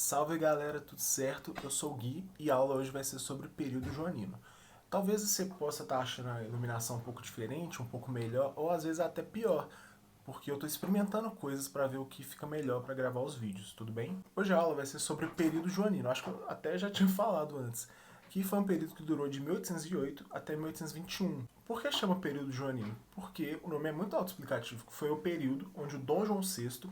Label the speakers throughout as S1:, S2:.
S1: Salve galera, tudo certo? Eu sou o Gui e a aula hoje vai ser sobre o período joanino. Talvez você possa estar achando a iluminação um pouco diferente, um pouco melhor, ou às vezes até pior, porque eu estou experimentando coisas para ver o que fica melhor para gravar os vídeos, tudo bem? Hoje a aula vai ser sobre o período joanino, acho que eu até já tinha falado antes, que foi um período que durou de 1808 até 1821. Por que chama período joanino? Porque o nome é muito autoexplicativo, foi o período onde o Dom João VI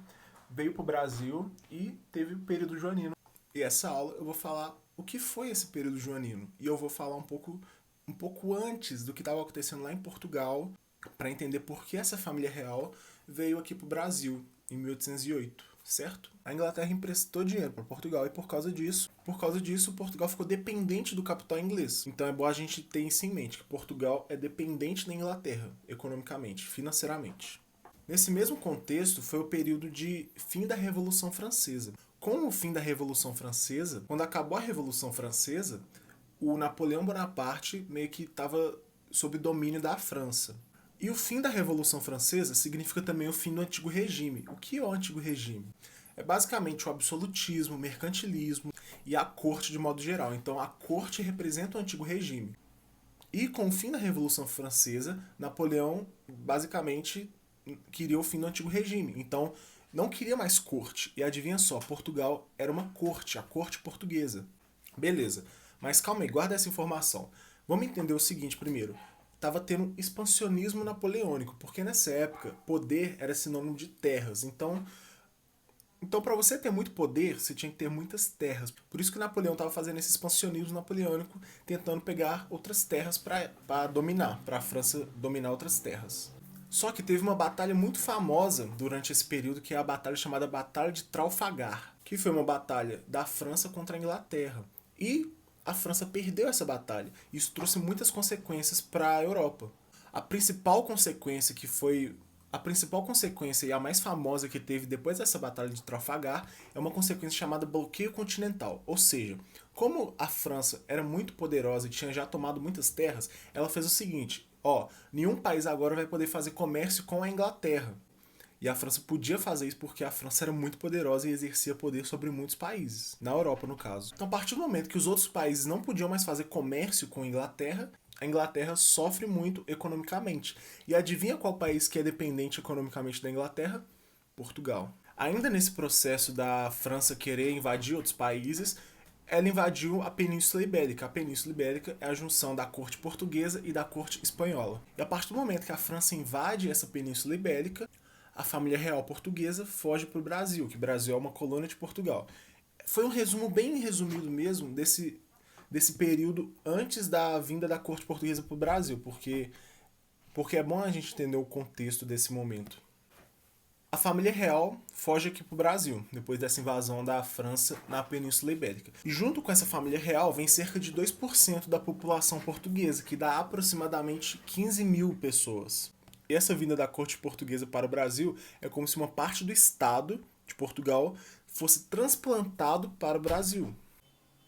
S1: veio para o Brasil e teve o período joanino. E essa aula eu vou falar o que foi esse período joanino. E eu vou falar um pouco antes do que estava acontecendo lá em Portugal, para entender por que essa família real veio aqui para o Brasil em 1808, certo? A Inglaterra emprestou dinheiro para Portugal e por causa disso, Portugal ficou dependente do capital inglês. Então é bom a gente ter isso em mente, que Portugal é dependente da Inglaterra, economicamente, financeiramente. Nesse mesmo contexto, foi o período de fim da Revolução Francesa. Com o fim da Revolução Francesa, quando acabou a Revolução Francesa, o Napoleão Bonaparte meio que estava sob domínio da França. E o fim da Revolução Francesa significa também o fim do Antigo Regime. O que é o Antigo Regime? É basicamente o absolutismo, o mercantilismo e a corte de modo geral. Então a corte representa o Antigo Regime. E com o fim da Revolução Francesa, Napoleão basicamente queria o fim do Antigo Regime. Então não queria mais corte. E adivinha só, Portugal era uma corte, a corte portuguesa. Beleza, mas calma aí, guarda essa informação. Vamos entender o seguinte primeiro. Estava tendo expansionismo napoleônico, porque nessa época poder era sinônimo de terras. Então, para você ter muito poder, você tinha que ter muitas terras. Por isso que Napoleão estava fazendo esse expansionismo napoleônico, tentando pegar outras terras para dominar, para a França dominar outras terras. Só que teve uma batalha muito famosa durante esse período, que é a batalha chamada Batalha de Trafalgar, que foi uma batalha da França contra a Inglaterra. E a França perdeu essa batalha. Isso trouxe muitas consequências para a Europa. A principal consequência que foi a principal consequência e a mais famosa que teve depois dessa batalha de Trafalgar é uma consequência chamada bloqueio continental. Ou seja, como a França era muito poderosa e tinha já tomado muitas terras, ela fez o seguinte: nenhum país agora vai poder fazer comércio com a Inglaterra. E a França podia fazer isso porque a França era muito poderosa e exercia poder sobre muitos países, na Europa no caso. Então, a partir do momento que os outros países não podiam mais fazer comércio com a Inglaterra sofre muito economicamente. E adivinha qual país que é dependente economicamente da Inglaterra? Portugal. Ainda nesse processo da França querer invadir outros países, ela invadiu a Península Ibérica. A Península Ibérica é a junção da corte portuguesa e da corte espanhola. E a partir do momento que a França invade essa Península Ibérica, a família real portuguesa foge para o Brasil, que o Brasil é uma colônia de Portugal. Foi um resumo bem resumido mesmo desse período antes da vinda da corte portuguesa para o Brasil, porque é bom a gente entender o contexto desse momento. A família real foge aqui para o Brasil, depois dessa invasão da França na Península Ibérica. E junto com essa família real vem cerca de 2% da população portuguesa, que dá aproximadamente 15 mil pessoas. E essa vinda da corte portuguesa para o Brasil é como se uma parte do Estado de Portugal fosse transplantado para o Brasil.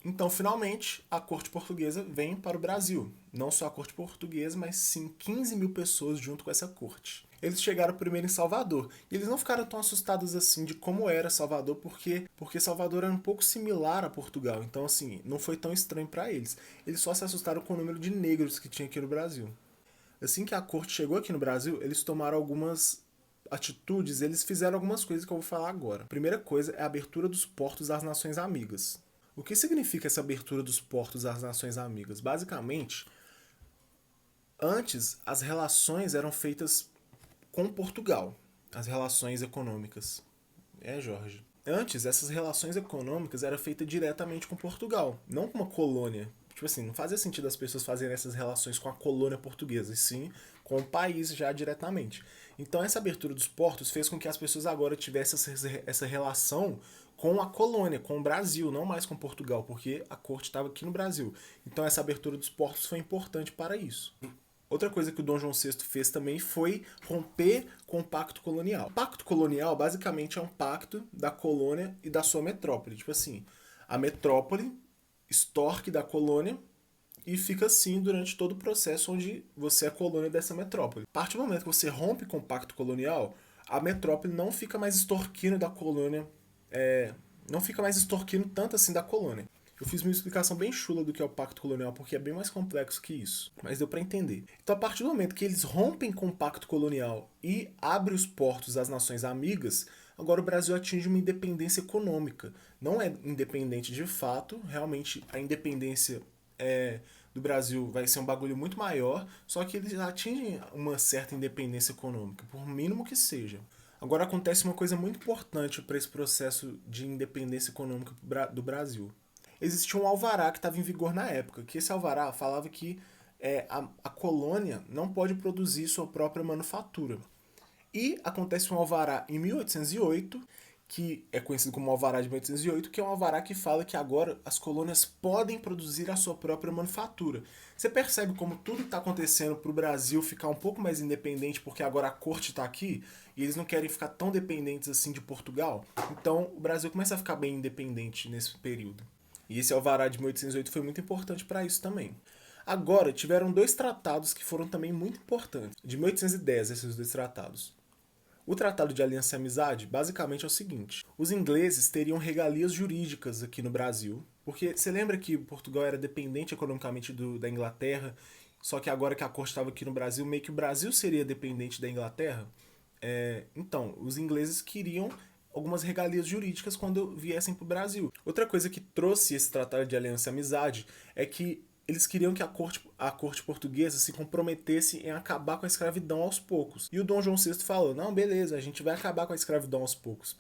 S1: Então, finalmente, a corte portuguesa vem para o Brasil. Não só a corte portuguesa, mas sim 15 mil pessoas junto com essa corte. Eles chegaram primeiro em Salvador. E eles não ficaram tão assustados assim de como era Salvador, porque Salvador era um pouco similar a Portugal. Então, assim, não foi tão estranho para eles. Eles só se assustaram com o número de negros que tinha aqui no Brasil. Assim que a corte chegou aqui no Brasil, eles tomaram algumas atitudes, eles fizeram algumas coisas que eu vou falar agora. A primeira coisa é a abertura dos portos às nações amigas. O que significa essa abertura dos portos às nações amigas? Basicamente, antes as relações eram feitas com Portugal, as relações econômicas. Jorge. Antes, essas relações econômicas eram feitas diretamente com Portugal, não com uma colônia. Tipo assim, não fazia sentido as pessoas fazerem essas relações com a colônia portuguesa, e sim com o país já diretamente. Então, essa abertura dos portos fez com que as pessoas agora tivessem essa relação com a colônia, com o Brasil, não mais com Portugal, porque a corte estava aqui no Brasil. Então, essa abertura dos portos foi importante para isso. Outra coisa que o Dom João VI fez também foi romper com o pacto colonial. O pacto colonial basicamente é um pacto da colônia e da sua metrópole. Tipo assim, a metrópole extorque da colônia e fica assim durante todo o processo onde você é colônia dessa metrópole. A partir do momento que você rompe com o pacto colonial, a metrópole não fica mais extorquindo da colônia não fica mais extorquindo tanto assim da colônia. Eu fiz uma explicação bem chula do que é o pacto colonial, porque é bem mais complexo que isso, mas deu para entender. Então, a partir do momento que eles rompem com o pacto colonial e abrem os portos às nações amigas, agora o Brasil atinge uma independência econômica. Não é independente de fato, realmente a independência do Brasil vai ser um bagulho muito maior, só que eles atingem uma certa independência econômica, por mínimo que seja. Agora acontece uma coisa muito importante para esse processo de independência econômica do Brasil. Existia um alvará que estava em vigor na época, que esse alvará falava que a colônia não pode produzir sua própria manufatura. E acontece um alvará em 1808, que é conhecido como Alvará de 1808, que é um alvará que fala que agora as colônias podem produzir a sua própria manufatura. Você percebe como tudo está acontecendo para o Brasil ficar um pouco mais independente, porque agora a corte está aqui e eles não querem ficar tão dependentes assim de Portugal? Então o Brasil começa a ficar bem independente nesse período. E esse alvará de 1808 foi muito importante para isso também. Agora, tiveram dois tratados que foram também muito importantes. De 1810, esses dois tratados. O Tratado de Aliança e Amizade basicamente é o seguinte: os ingleses teriam regalias jurídicas aqui no Brasil, porque você lembra que Portugal era dependente economicamente da Inglaterra, só que agora que a corte estava aqui no Brasil, meio que o Brasil seria dependente da Inglaterra? Então, os ingleses queriam algumas regalias jurídicas quando viessem para o Brasil. Outra coisa que trouxe esse Tratado de Aliança e Amizade é que eles queriam que a corte portuguesa se comprometesse em acabar com a escravidão aos poucos. E o Dom João VI falou, não, beleza, a gente vai acabar com a escravidão aos poucos.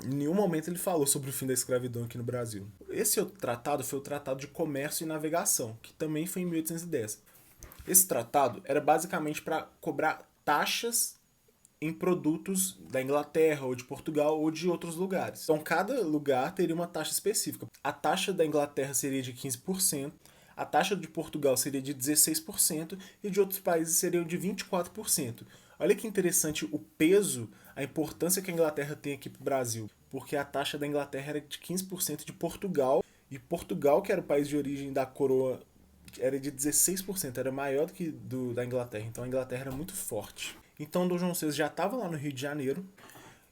S1: Em nenhum momento ele falou sobre o fim da escravidão aqui no Brasil. Esse tratado foi o Tratado de Comércio e Navegação, que também foi em 1810. Esse tratado era basicamente para cobrar taxas em produtos da Inglaterra, ou de Portugal, ou de outros lugares. Então, cada lugar teria uma taxa específica. A taxa da Inglaterra seria de 15%, a taxa de Portugal seria de 16% e de outros países seriam de 24%. Olha que interessante o peso, a importância que a Inglaterra tem aqui para o Brasil, porque a taxa da Inglaterra era de 15% de Portugal, e Portugal, que era o país de origem da coroa, era de 16%, era maior do que da Inglaterra, então a Inglaterra era muito forte. Então Dom João VI já estava lá no Rio de Janeiro,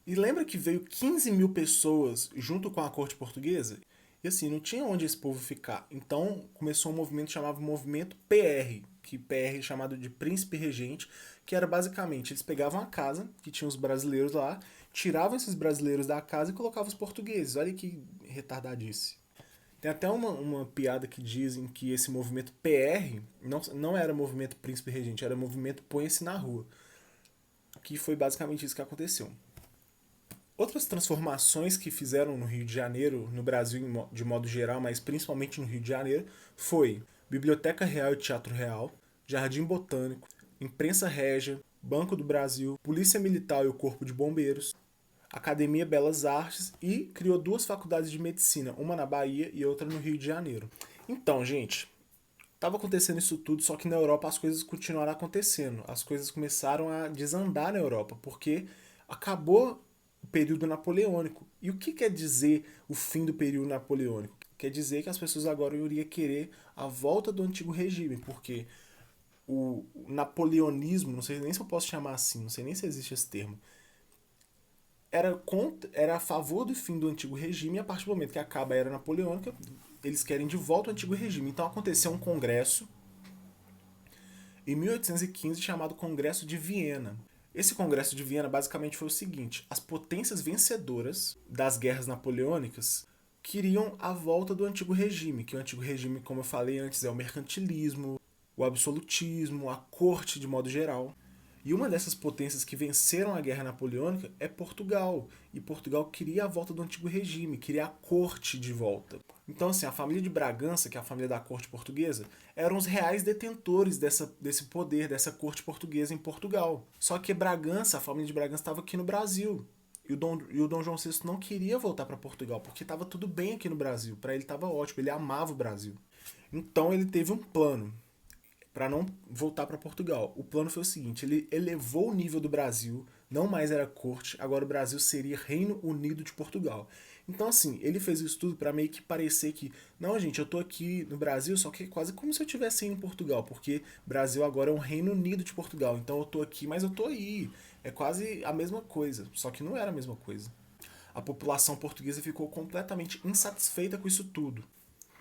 S1: e lembra que veio 15 mil pessoas junto com a corte portuguesa? E assim, não tinha onde esse povo ficar. Então começou um movimento chamado Movimento PR, que PR é chamado de Príncipe Regente, que era basicamente, eles pegavam a casa, que tinha os brasileiros lá, tiravam esses brasileiros da casa e colocavam os portugueses. Olha que retardadice. Tem até uma piada que dizem que esse movimento PR não era movimento Príncipe Regente, era movimento Põe-se na Rua. Que foi basicamente isso que aconteceu. Outras transformações que fizeram no Rio de Janeiro, no Brasil de modo geral, mas principalmente no Rio de Janeiro, foi Biblioteca Real e Teatro Real, Jardim Botânico, Imprensa Régia, Banco do Brasil, Polícia Militar e o Corpo de Bombeiros, Academia Belas Artes e criou duas faculdades de medicina, uma na Bahia e outra no Rio de Janeiro. Então, gente, estava acontecendo isso tudo, só que na Europa as coisas continuaram acontecendo. As coisas começaram a desandar na Europa, porque acabou o período napoleônico. E o que quer dizer o fim do período napoleônico? Quer dizer que as pessoas agora iriam querer a volta do antigo regime, porque o napoleonismo, não sei nem se eu posso chamar assim, não sei nem se existe esse termo, era a favor do fim do antigo regime, e a partir do momento que acaba a era napoleônica, eles querem de volta o antigo regime. Então aconteceu um congresso em 1815 chamado Congresso de Viena. Esse Congresso de Viena basicamente foi o seguinte: as potências vencedoras das guerras napoleônicas queriam a volta do antigo regime, que o antigo regime, como eu falei antes, é o mercantilismo, o absolutismo, a corte de modo geral. E uma dessas potências que venceram a Guerra Napoleônica é Portugal. E Portugal queria a volta do antigo regime, queria a corte de volta. Então, assim, a família de Bragança, que é a família da corte portuguesa, eram os reais detentores desse poder, dessa corte portuguesa em Portugal. Só que Bragança, a família de Bragança, estava aqui no Brasil. E o Dom João VI não queria voltar para Portugal, porque estava tudo bem aqui no Brasil. Para ele estava ótimo, ele amava o Brasil. Então ele teve um plano para não voltar para Portugal. O plano foi o seguinte: ele elevou o nível do Brasil, não mais era corte, agora o Brasil seria Reino Unido de Portugal. Então, assim, ele fez isso tudo para meio que parecer que, não, gente, eu tô aqui no Brasil, só que é quase como se eu estivesse em Portugal, porque Brasil agora é um Reino Unido de Portugal. Então eu tô aqui, mas eu tô aí. É quase a mesma coisa, só que não era a mesma coisa. a população portuguesa ficou completamente insatisfeita com isso tudo.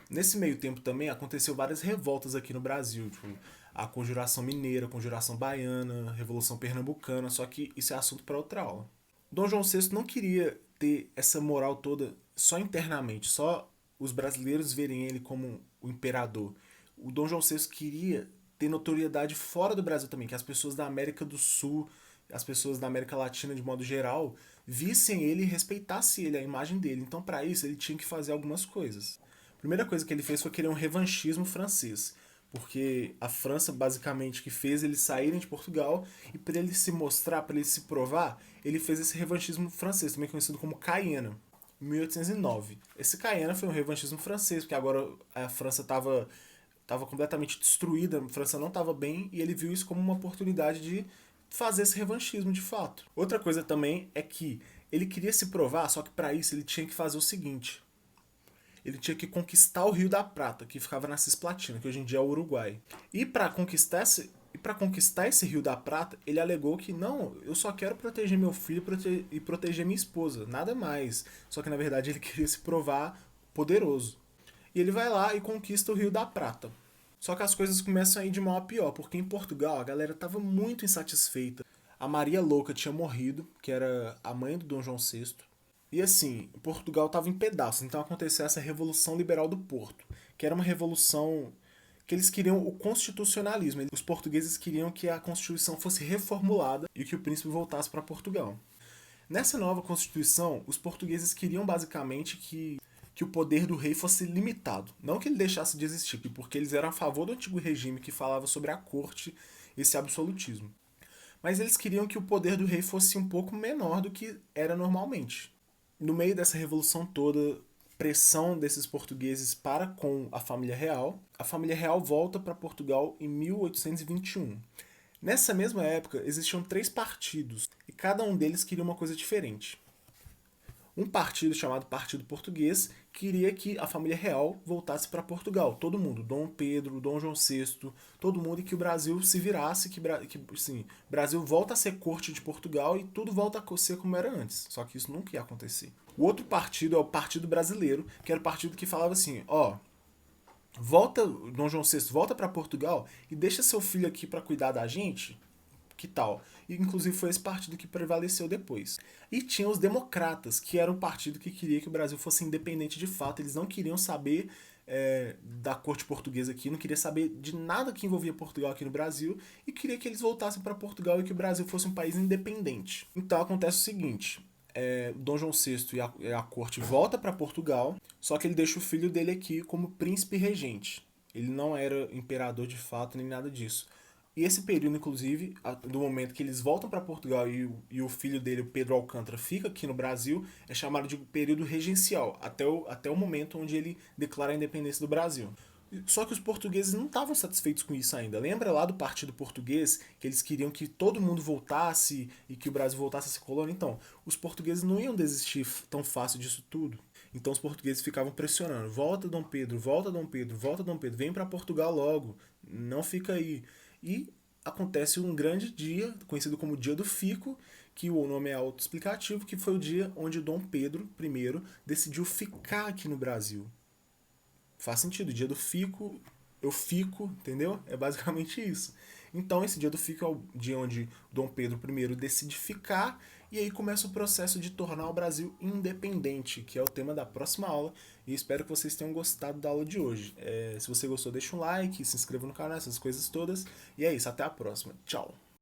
S1: Nesse meio tempo também aconteceu várias revoltas aqui no Brasil, tipo a Conjuração Mineira, a Conjuração Baiana, a Revolução Pernambucana, só que isso é assunto para outra aula. Dom João VI não queria ter essa moral toda só internamente, só os brasileiros verem ele como o imperador. O Dom João VI queria ter notoriedade fora do Brasil também, que as pessoas da América do Sul, as pessoas da América Latina de modo geral, vissem ele e respeitassem ele, a imagem dele. Então, para isso, ele tinha que fazer algumas coisas. A primeira coisa que ele fez foi querer um revanchismo francês, porque a França basicamente que fez eles saírem de Portugal e para ele se mostrar, para ele se provar, ele fez esse revanchismo francês, também conhecido como Caiena, em 1809. Esse Caiena foi um revanchismo francês, porque agora a França estava completamente destruída, a França não estava bem e ele viu isso como uma oportunidade de fazer esse revanchismo de fato. Outra coisa também é que ele queria se provar, só que para isso ele tinha que fazer o seguinte: ele tinha que conquistar o Rio da Prata, que ficava na Cisplatina, que hoje em dia é o Uruguai. E para conquistar esse Rio da Prata, ele alegou que não, eu só quero proteger meu filho e proteger minha esposa, nada mais. Só que na verdade ele queria se provar poderoso. E ele vai lá e conquista o Rio da Prata. Só que as coisas começam a ir de mal a pior, porque em Portugal a galera estava muito insatisfeita. A Maria Louca tinha morrido, que era a mãe do Dom João VI. E assim, Portugal estava em pedaços, então aconteceu essa Revolução Liberal do Porto, que era uma revolução que eles queriam o constitucionalismo. Os portugueses queriam que a Constituição fosse reformulada e que o príncipe voltasse para Portugal. Nessa nova Constituição, os portugueses queriam basicamente que o poder do rei fosse limitado. Não que ele deixasse de existir, porque eles eram a favor do antigo regime que falava sobre a corte e esse absolutismo. Mas eles queriam que o poder do rei fosse um pouco menor do que era normalmente. No meio dessa revolução toda, pressão desses portugueses para com a família real volta para Portugal em 1821. Nessa mesma época, existiam 3 partidos e cada um deles queria uma coisa diferente. Um partido chamado Partido Português queria que a família real voltasse para Portugal. Todo mundo, Dom Pedro, Dom João VI, todo mundo, e que o Brasil se virasse, que assim, Brasil volta a ser corte de Portugal e tudo volta a ser como era antes. Só que isso nunca ia acontecer. O outro partido é o Partido Brasileiro, que era o partido que falava assim, ó, volta, Dom João VI, volta para Portugal e deixa seu filho aqui para cuidar da gente. Que tal? E inclusive foi esse partido que prevaleceu depois. E tinha os democratas, que era um partido que queria que o Brasil fosse independente de fato. Eles não queriam saber da corte portuguesa aqui, não queria saber de nada que envolvia Portugal aqui no Brasil e queria que eles voltassem para Portugal e que o Brasil fosse um país independente. Então acontece o seguinte: Dom João VI e a corte volta para Portugal, só que ele deixa o filho dele aqui como príncipe regente. Ele não era imperador de fato nem nada disso. E esse período, inclusive, do momento que eles voltam para Portugal e o filho dele, o Pedro Alcântara, fica aqui no Brasil, é chamado de período regencial, até o momento onde ele declara a independência do Brasil. Só que os portugueses não estavam satisfeitos com isso ainda. Lembra lá do Partido Português, que eles queriam que todo mundo voltasse e que o Brasil voltasse a ser colônia? Então, os portugueses não iam desistir tão fácil disso tudo. Então os portugueses ficavam pressionando. Volta Dom Pedro, volta Dom Pedro, volta Dom Pedro, vem para Portugal logo, não fica aí. E acontece um grande dia, conhecido como Dia do Fico, que o nome é autoexplicativo, que foi o dia onde Dom Pedro I decidiu ficar aqui no Brasil. Faz sentido, dia do fico, eu fico, entendeu? É basicamente isso. Então esse dia do fico é o dia onde Dom Pedro I decide ficar e aí começa o processo de tornar o Brasil independente, que é o tema da próxima aula, e espero que vocês tenham gostado da aula de hoje. Se você gostou, deixa um like, se inscreva no canal, essas coisas todas, e é isso, até a próxima. Tchau!